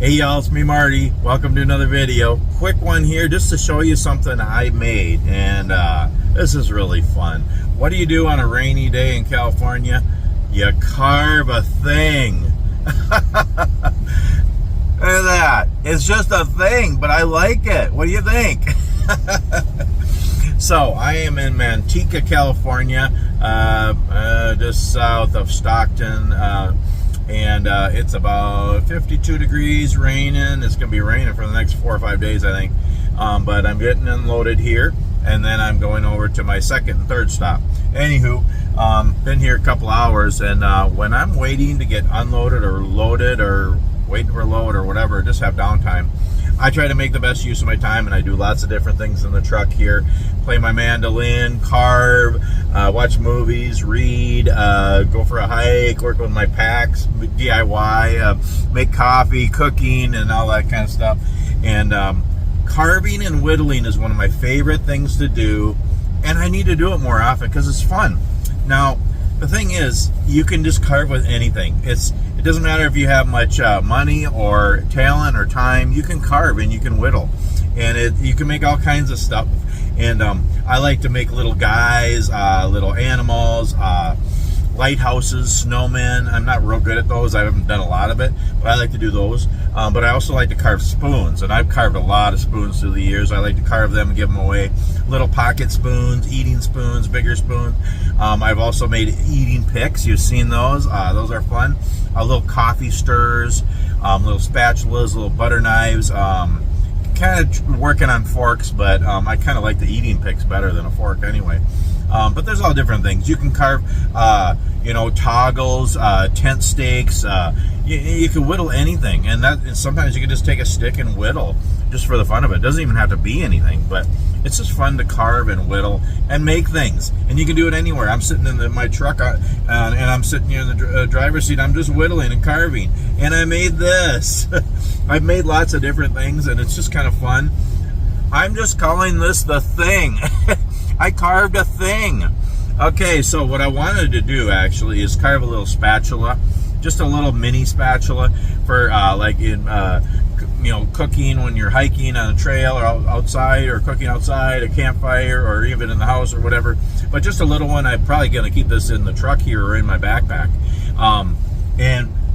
Hey y'all, it's me Marty. Welcome to another video. Quick one here just to show you something I made, and this is really fun. What do you do on a rainy day in California? You carve a thing. Look at that. It's just a thing, but I like it. What do you think? So I am in Manteca, California, just south of Stockton, and it's about 52 degrees, raining. It's going to be raining for the next 4 or 5 days, I think. But I'm getting unloaded here, and then I'm going over to my second and third stop. Anywho, been here a couple hours, and when I'm waiting to get unloaded or loaded or waiting for a load or whatever, just have downtime, I try to make the best use of my time, and I do lots of different things in the truck here. Play my mandolin, carve, watch movies, read, go for a hike, work with my packs, DIY, make coffee, cooking, and all that kind of stuff. And carving and whittling is one of my favorite things to do, and I need to do it more often because it's fun. Now, the thing is, you can just carve with anything. It doesn't matter if you have much money or talent or time. You can carve and you can whittle, and you can make all kinds of stuff. And I like to make little guys, little animals, lighthouses, snowmen. I'm not real good at those. I haven't done a lot of it, but I like to do those. But I also like to carve spoons, and I've carved a lot of spoons through the years. I like to carve them and give them away. Little pocket spoons, eating spoons, bigger spoons. I've also made eating picks. You've seen those. Those are fun. Little coffee stirrers, little spatulas, little butter knives. Kind of working on forks, but I kind of like the eating picks better than a fork anyway. But there's all different things. You can carve, toggles, tent stakes. You can whittle anything, and sometimes you can just take a stick and whittle just for the fun of it. It doesn't even have to be anything, but it's just fun to carve and whittle and make things. And you can do it anywhere. I'm sitting in my truck, and I'm sitting here in the driver's seat. I'm just whittling and carving, and I made this. I've made lots of different things, and it's just kind of fun. I'm just calling this the thing. I carved a thing. Okay, so what I wanted to do actually is carve a little spatula, just a little mini spatula for like in cooking when you're hiking on a trail or outside, or cooking outside a campfire, or even in the house or whatever. But just a little one. I'm probably going to keep this in the truck here or in my backpack.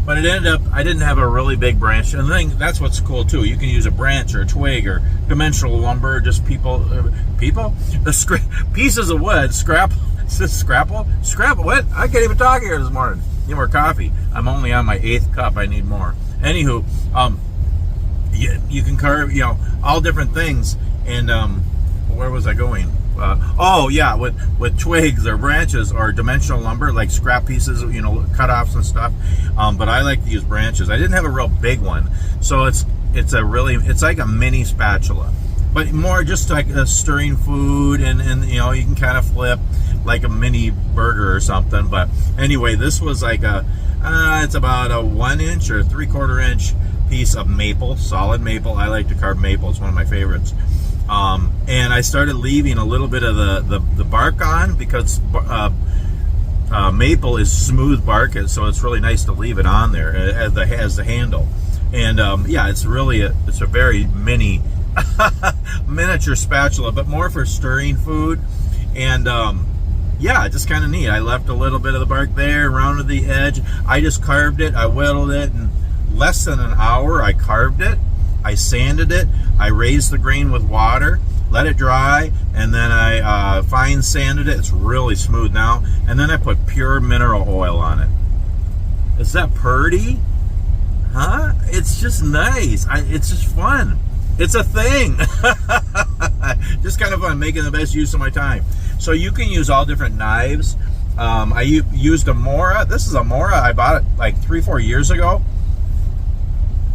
But it ended up, I didn't have a really big branch. And the thing, that's what's cool too. You can use a branch or a twig or dimensional lumber, just pieces of wood, scrapple, what? I can't even talk here this morning. Need more coffee. I'm only on my 8th cup. I need more. Anywho, you can carve, all different things. And where was I going? With twigs or branches or dimensional lumber, like scrap pieces, cut-offs and stuff. But I like to use branches. I didn't have a real big one, so it's like a mini spatula, but more just like stirring food, and you can kind of flip like a mini burger or something. But anyway, this was like it's about a 1 inch or 3/4 inch piece of maple, solid maple. I like to carve maple. It's one of my favorites. And I started leaving a little bit of the bark on, because maple is smooth bark, so it's really nice to leave it on there as the handle. And it's a very mini miniature spatula, but more for stirring food. And just kind of neat. I left a little bit of the bark there, rounded the edge. I just carved it. I whittled it, and less than an hour I carved it. I sanded it. I raised the grain with water, let it dry, and then I fine sanded it. It's really smooth now. And then I put pure mineral oil on it. Is that pretty? Huh? It's just nice. It's just fun. It's a thing. Just kind of fun, making the best use of my time. So you can use all different knives. I used a Mora. This is a Mora. I bought it like 3-4 years ago.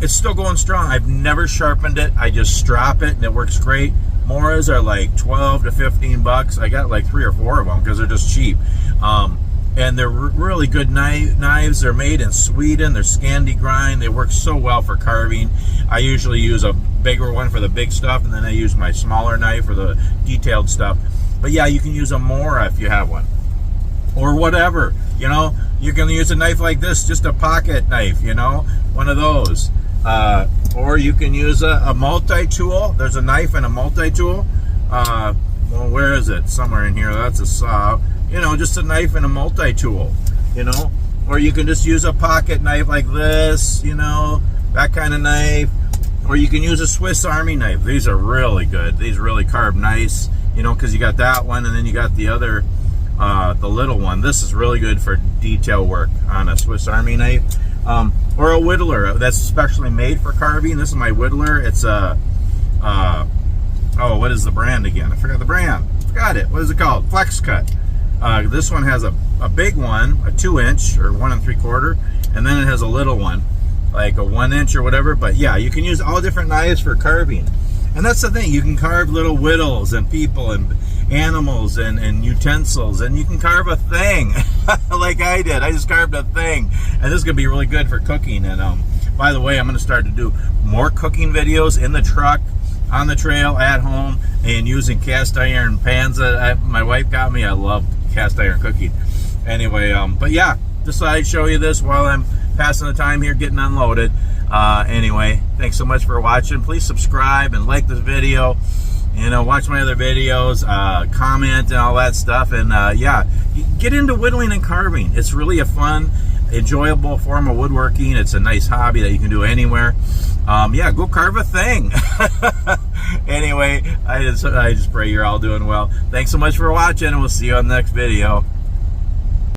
It's still going strong. I've never sharpened it. I just strap it, and it works great. Moras are like 12 to 15 bucks. I got like 3 or 4 of them because they're just cheap. And they're really good knives. They're made in Sweden. They're Scandi grind. They work so well for carving. I usually use a bigger one for the big stuff, and then I use my smaller knife for the detailed stuff. But yeah, you can use a Mora if you have one, or whatever. You can use a knife like this, just a pocket knife, one of those. or you can use a multi-tool. There's a knife and a multi-tool. Well, where is it? Somewhere in here. That's a saw. You know, just a knife and a multi-tool, you know. Or you can just use a pocket knife like this, you know, that kind of knife. Or you can use a Swiss Army knife. These are really good. These really carve nice, you know, because you got that one and then you got the other, the little one. This is really good for detail work on a Swiss Army knife. Or a whittler that's specially made for carving. This is my whittler. It's a, oh, what is the brand again? I forgot the brand. Forgot it. What is it called? Flex Cut. This one has a big one, a 2-inch or 1 3/4, and then it has a little one, like a 1-inch or whatever. But yeah, you can use all different knives for carving. And that's the thing, you can carve little whittles and people and animals and utensils, and you can carve a thing like I did. I just carved a thing, and this is gonna be really good for cooking. And by the way, I'm gonna start to do more cooking videos in the truck, on the trail, at home, and using cast iron pans that my wife got me. I love cast iron cooking. Anyway, but yeah, just thought I'd show you this while I'm passing the time here getting unloaded. Anyway, thanks so much for watching. Please subscribe and like this video. You know, watch my other videos, comment and all that stuff. And yeah, get into whittling and carving. It's really a fun, enjoyable form of woodworking. It's a nice hobby that you can do anywhere. Yeah, go carve a thing. Anyway, I just pray you're all doing well. Thanks so much for watching, and we'll see you on the next video.